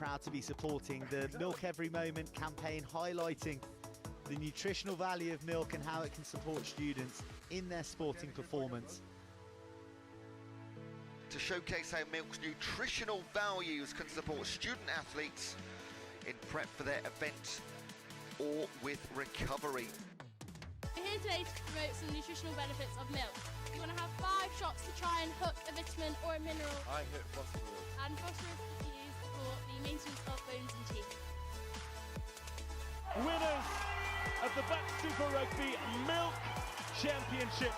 proud to be supporting the Milk Every Moment campaign, highlighting the nutritional value of milk and how it can support students in their sporting performance. To showcase how milk's nutritional values can support student athletes in prep for their event or with recovery. We're here today to promote some nutritional benefits of milk. You want to have 5 shots to try and hook a vitamin or a mineral. I hit phosphorus. And phosphorus is used for the maintenance of bones and teeth. Winners of the BUCS Super Rugby Milk Championship.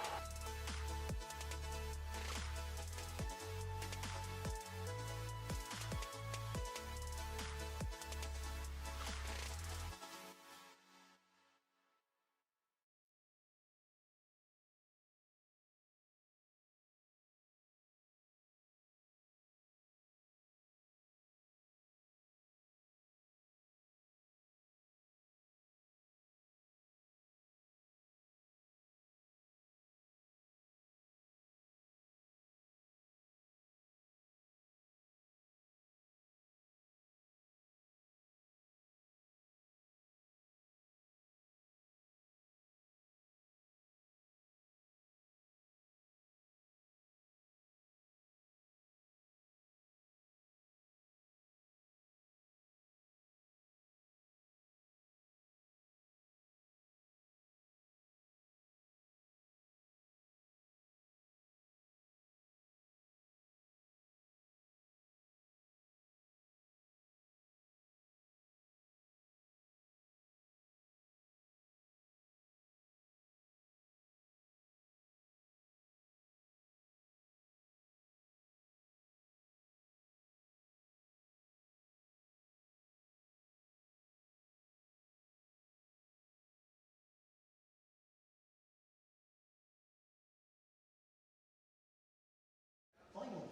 Finally,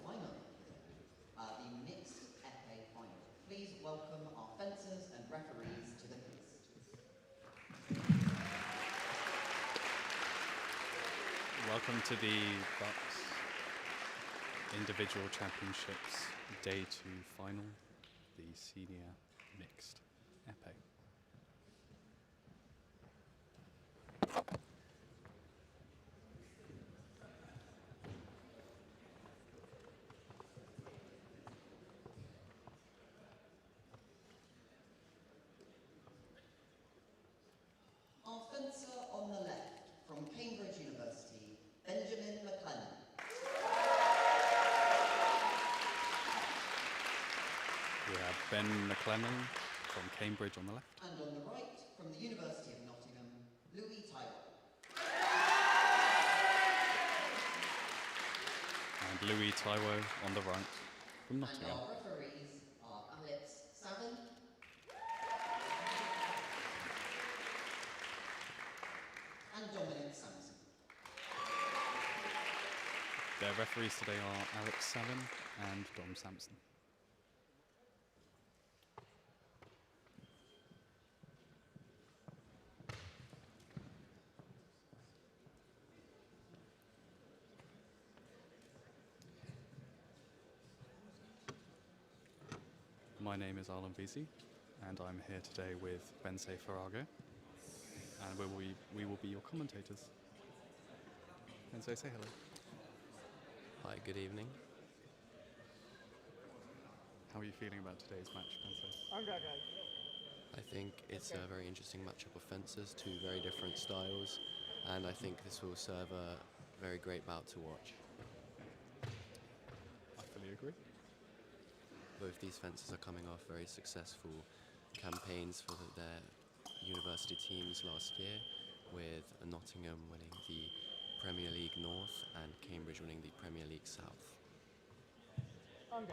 the mixed Epee final. Please welcome our fencers and referees to the feast. Welcome to the BUCS Individual Championships Day 2 final, the Senior Mixed Epee. Our fencer on the left, from Cambridge University, Benjamin McLennan. We have Ben McLennan from Cambridge on the left. And on the right, from the University of Nottingham, Louis Tyrell. And Louis Taiwo on the right from And Nottingham. our referees are Alex Savin and Dominic Sampson. Their referees today are Alex Savin and Dom Sampson. My name is Arlen Vesey, and I'm here today with Bense Farago, and we will be your commentators. Bense, say hello. Hi, good evening. How are you feeling about today's match, Bense? I think it's a very interesting matchup of fencers, 2 very different styles, and I think this will serve a very great bout to watch. I fully agree. Both these fencers are coming off very successful campaigns for their university teams last year, with Nottingham winning the Premier League North and Cambridge winning the Premier League South. And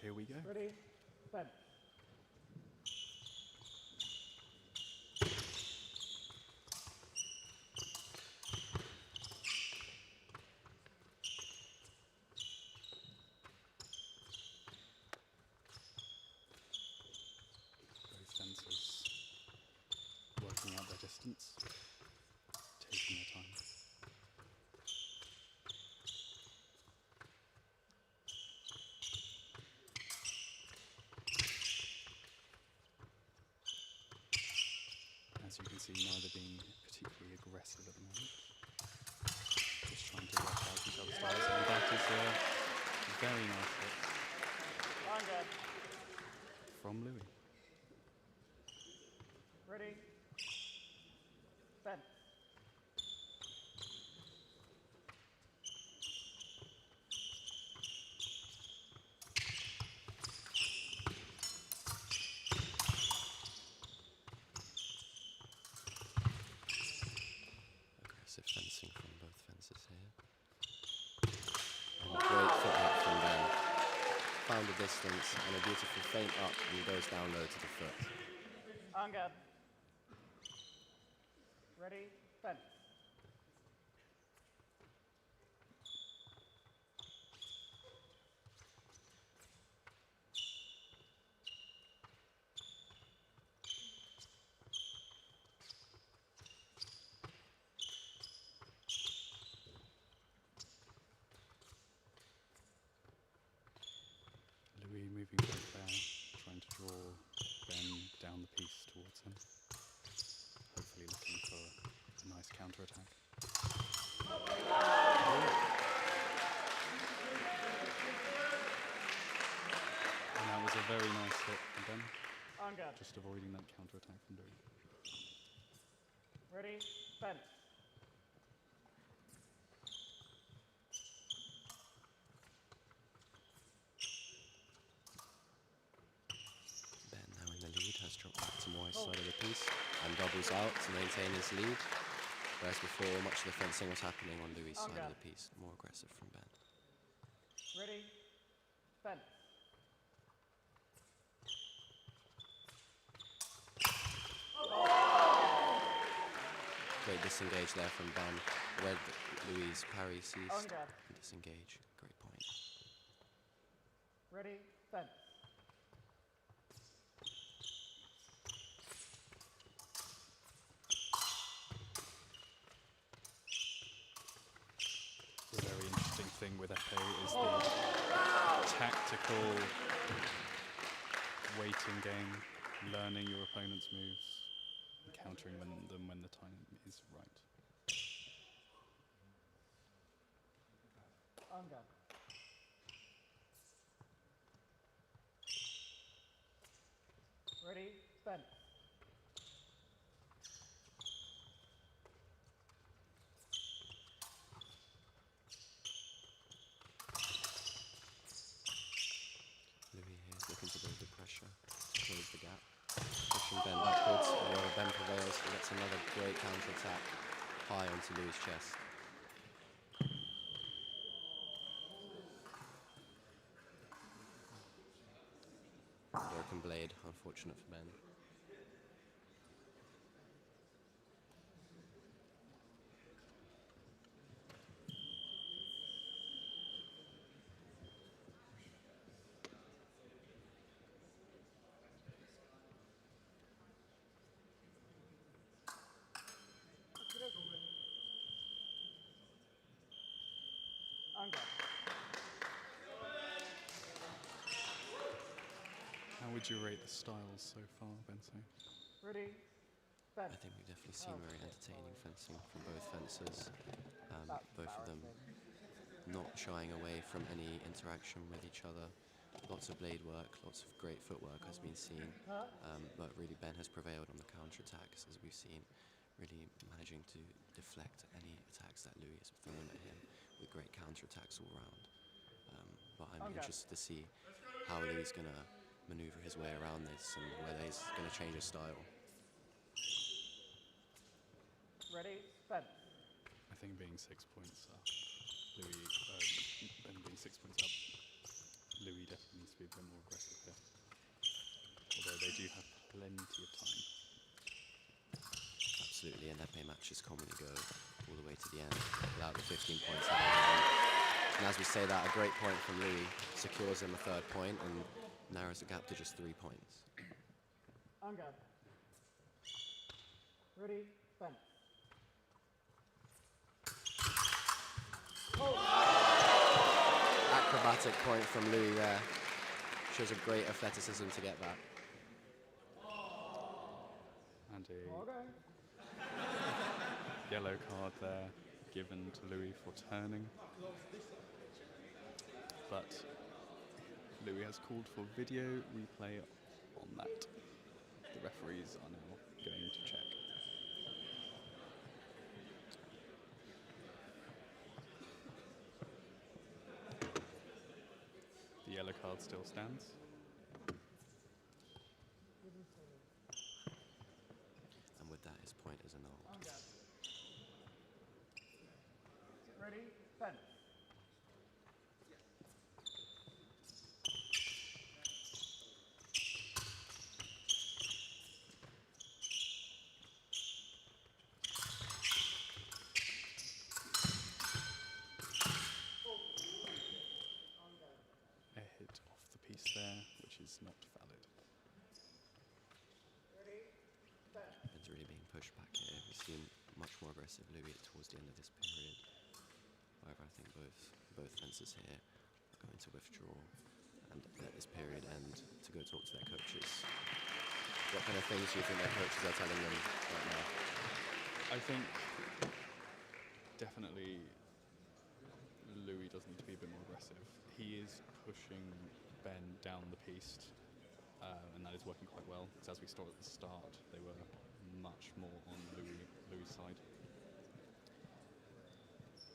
here we go. Ready? Ben. distance, taking their time. As you can see, neither being particularly aggressive at the moment. Just trying to work out each other's styles, and that is a very nice hit from Louis. Ready? Fence. Aggressive fencing from both fences here. And a great footwork from Ben. Found a distance and a beautiful feint up and goes down low to the foot. On guard. Ready? Fence. Louis moving back there, trying to draw Ben down the piece towards him. Hopefully looking for a nice counter-attack. And that was a very nice hit from Ben, On guard. just avoiding that counter-attack from Louis. Ready? Fence. Ben now in the lead, has dropped back to Moy's side of the piece and doubles out to maintain his lead. Whereas before, much of the fencing was happening on Louis' side of the piece, more aggressive from Ben. Ready? Fence. Great disengage there from Ben. Read Louis' parry ceased On guard. and disengage. Great point. Ready? Fence. The very interesting thing with Epee is the tactical waiting game, learning your opponent's moves, and countering them when the time is right. On guard. Ready? Fence. Louis here is looking to build the pressure, to close the gap. Pushing Ben backwards, and wherever Ben prevails, he gets another great counter-attack high onto Louis' chest. Broken blade, unfortunate for Ben. On guard. How would you rate the styles so far, Benson? Ready? Fence. I think we've definitely seen very entertaining fencing from both fencers. Both of them not shying away from any interaction with each other. Lots of blade work, lots of great footwork has been seen. But really Ben has prevailed on the counter-attacks, as we've seen, really managing to deflect any attacks that Louis has thrown at him with great counter-attacks all round. But I'm interested to see how Louis is going to maneuver his way around this and whether he's going to change his style. Ready? Fence. I think being 6 points up, Ben being 6 points up, Louis definitely needs to be a bit more aggressive here. Although they do have plenty of time. Absolutely, and Epee matches commonly go all the way to the end without the 15 points having gone. And as we say that, a great point from Louis secures him a third point and narrows the gap to just 3 points. On guard. Ready? Fence. fence. Acrobatic point from Louis there. Shows a great athleticism to get that. And a Okay. yellow card there given to Louis for turning. But Louis has called for video replay on that. The referees are now going to check. The yellow card still stands. And with that, his point is annulled. Ready, fence. A hit off the piece there, which is not valid. Ben's really being pushed back here. We've seen much more aggressive Louis towards the end of this period. However, I think both fences here are going to withdraw and let this period end to go talk to their coaches. What kind of things do you think their coaches are telling them right now? I think definitely Louis does need to be a bit more aggressive. He is pushing Ben down the piste, and that is working quite well. Because as we saw at the start, they were much more on Louis' side.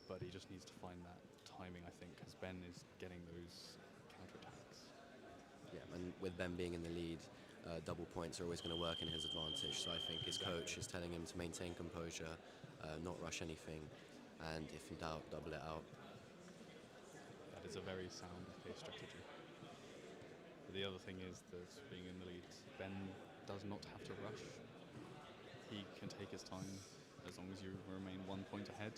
But he just needs to find that timing, I think, because Ben is getting those counterattacks. Yeah, and with Ben being in the lead, double points are always going to work in his advantage. So I think his coach is telling him to maintain composure, not rush anything, and if in doubt, double it out. That is a very sound play strategy. But the other thing is that being in the lead, Ben does not have to rush. He can take his time as long as you remain 1 point ahead.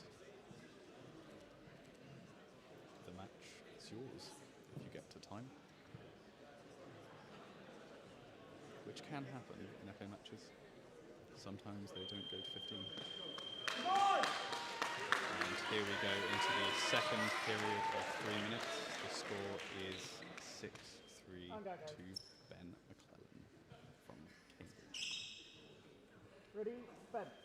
The match is yours if you get to time. Which can happen in Epee matches. Sometimes they don't go to 15. And here we go into the second period of 3 minutes. The score is 6-3 to Ben McClellan from Cambridge. Ready, fence.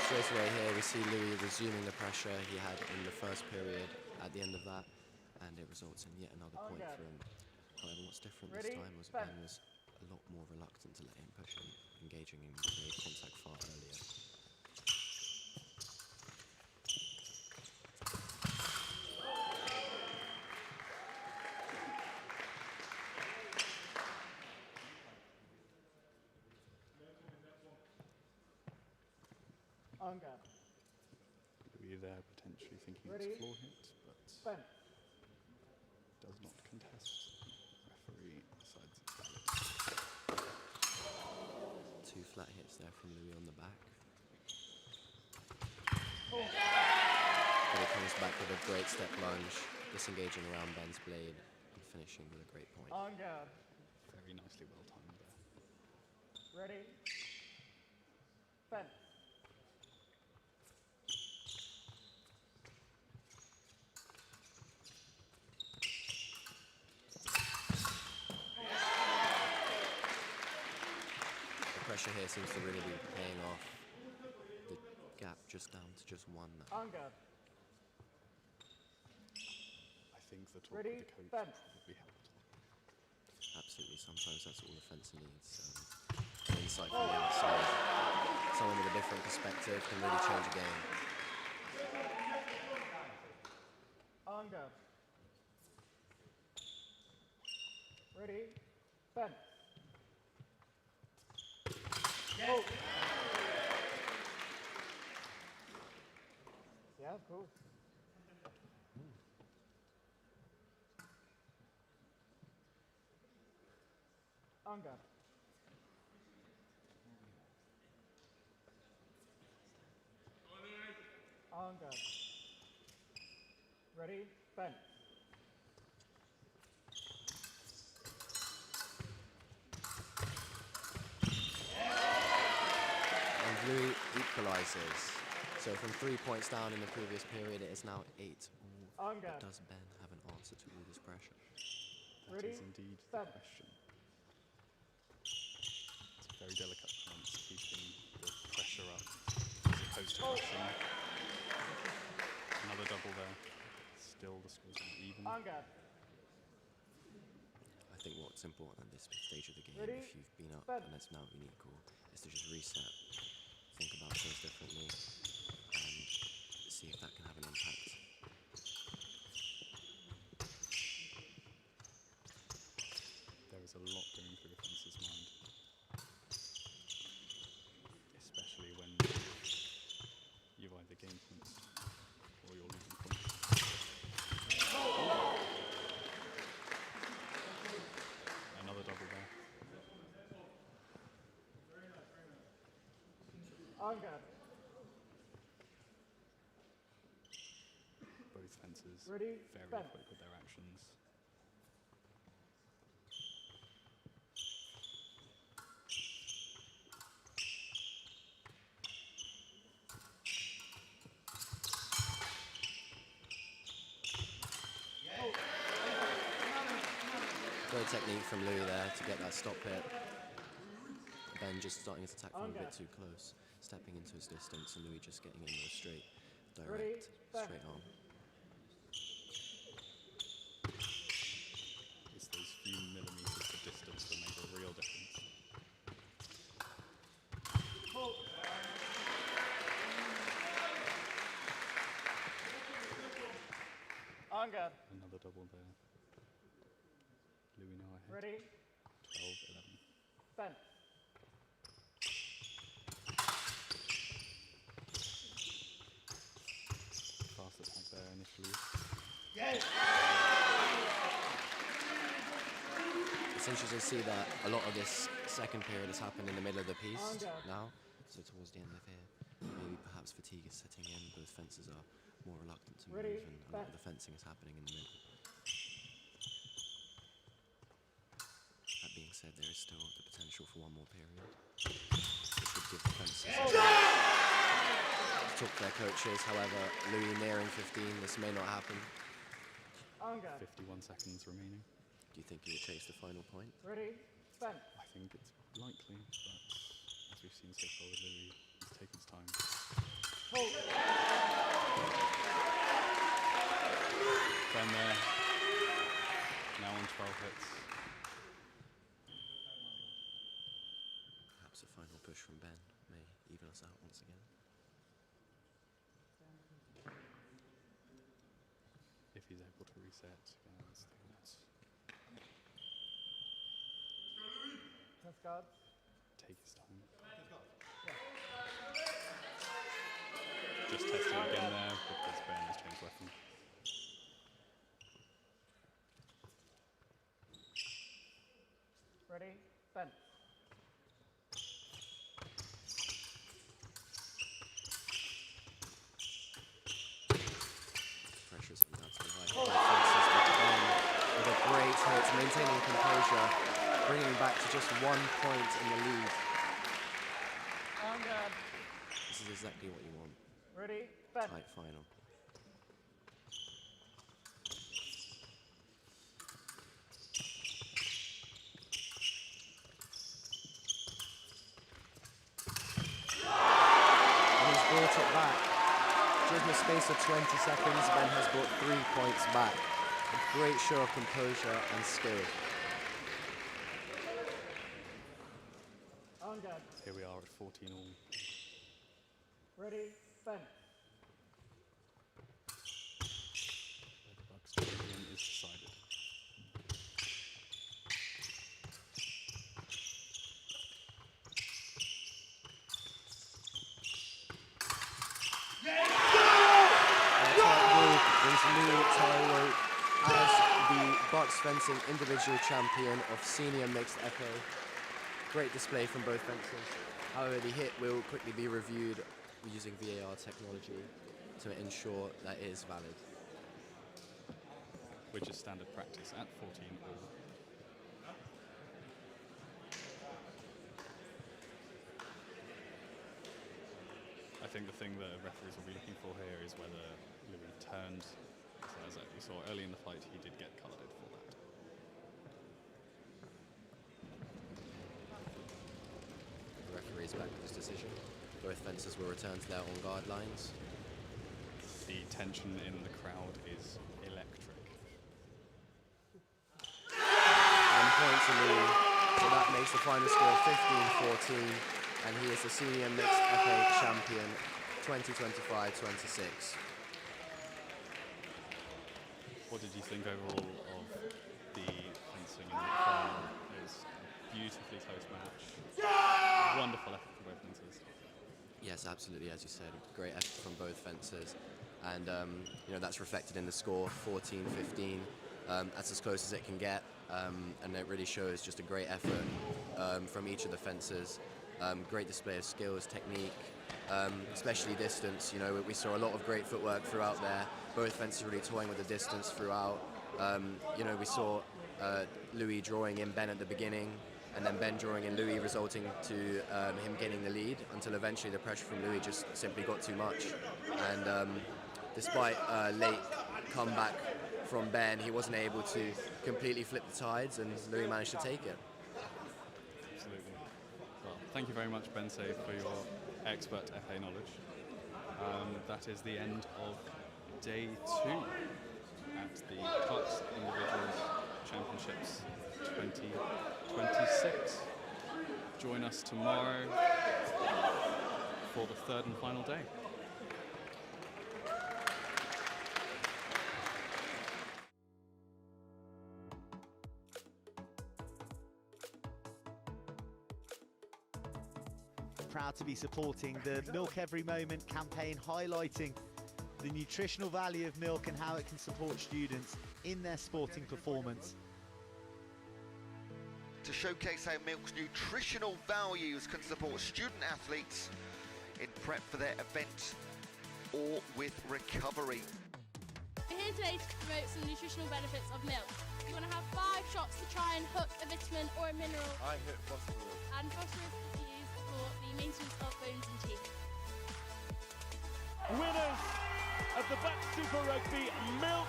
Straight away here, we see Louis resuming the pressure he had in the first period at the end of that, and it results in yet another point for him. However, what's different this time was Ben was a lot more reluctant to let him push him, engaging in contact far earlier. On guard. Louis there potentially thinking Ready? it's floor hit, but Fence. does not contest. Referee decides it's valid. 2 flat hits there from Louis on the back. Oh. But he comes back with a great step lunge, disengaging around Ben's blade and finishing with a great point. On guard. Very nicely well timed there. Ready, fence. Pressure here seems to really be paying off. The gap just down to just 1 now. On guard. I think the talk Ready, with the coach fence. probably helped. Absolutely, sometimes that's all the fencer needs. An insight from the outside. Someone with a different perspective can really change a game. On guard. Ready, fence. Oh. Yeah, of course. On guard. On On guard. Ready, fence. And Louis equalises. So from 3 points down in the previous period, it is now 8. On But guard. does Ben have an answer to all this pressure? That Ready, is indeed the fence. question. It's a very delicate balance, keeping the pressure up as opposed to rushing. Another double there. Still the scores are even. On guard. I think what's important at this stage of the game, Ready, if you've been up fence. and it's now been equal, is to just reset, think about things differently, and see if that can have an impact. There is a lot going through a fencer's mind, especially when you've either gained points or you're losing points. Another double there. On guard. Both fencers Ready, very fence. quick with their actions. Good technique from Louis there to get that stop hit. Ben just starting his attack from a bit too close, stepping into his distance, and Louis just getting in there straight, Ready, direct, fence. straight on. It's those few millimetres of distance that make a real difference. On guard. Another double there. Louis now ahead. Ready, 12-11. fence. Fast attack there initially. It's interesting to see that a lot of this second period has happened in the middle of the piece On guard. now. So towards the end of here, maybe perhaps fatigue is setting in. Both fencers are more reluctant to move, Ready, and a lot of the fencing is happening in the middle. That being said, there is still the potential for one more period. This would give the fencers to talk to their coaches. However, Louis nearing 15, this may not happen. On guard. 51 seconds remaining. Do you think he will chase the final point? Ready, fence. I think it's likely, but as we've seen so far with Louis, he's taken his time. Hold. Ben there. Now on 12 hits. Perhaps a final push from Ben may even us out once again. If he's able to reset, that's the thing that's Test guards. take his time. Just testing again there because Ben has changed weapon. Ready, fence. Pressure's about to be high. Both fences, but Ben with a great hit, maintaining composure, bringing back to just 1 point in the lead. On guard. This is exactly what you want. Ready, fence. Tight final. And he's brought it back. During the space of 20 seconds, Ben has brought 3 points back. A great show of composure and skill. On guard. Here we are at 14 all. Ready, fence. Where the BUCS champion is decided. Brings Louis Taiwo as the BUCS fencing individual champion of senior mixed epee. Great display from both fencers. However, the hit will quickly be reviewed using VAR technology to ensure that it is valid. Which is standard practice at 14 all. I think the thing that referees will be looking for here is whether Louis turned. So as we saw early in the fight, he did get carded for that. The referees back with his decision. Both fences will return to their on-guard lines. The tension in the crowd is electric. And point to Louis, so that makes the final score 15-14, and he is the senior mixed Epee champion 2025-26. What did you think overall of the fencing in the final? It was a beautifully close match. Wonderful effort from both fencers. Yes, absolutely, as you said, great effort from both fencers, and you know, that's reflected in the score, 14-15. That's as close as it can get, and it really shows just a great effort from each of the fencers. Great display of skills, technique, especially distance. You know, we saw a lot of great footwork throughout there. Both fencers really toying with the distance throughout. You know, we saw Louis drawing in Ben at the beginning, and then Ben drawing in Louis, resulting to him getting the lead, until eventually the pressure from Louis just simply got too much. And despite a late comeback from Ben, he wasn't able to completely flip the tides, and Louis managed to take it. Absolutely. Well, thank you very much, Bensei, for your expert Epee knowledge. That is the end of day 2 at the BUCS Individuals Championships 2026. Join us tomorrow for the third and final day. Proud to be supporting the Milk Every Moment campaign, highlighting the nutritional value of milk and how it can support students in their sporting performance. To showcase how milk's nutritional values can support student athletes in prep for their event or with recovery. We're here today to promote some nutritional benefits of milk. You want to have 5 shots to try and hook a vitamin or a mineral. I hit phosphorus. And phosphorus is used for the maintenance of bones and teeth. Winners of the BUCS Super Rugby Milk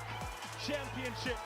Championship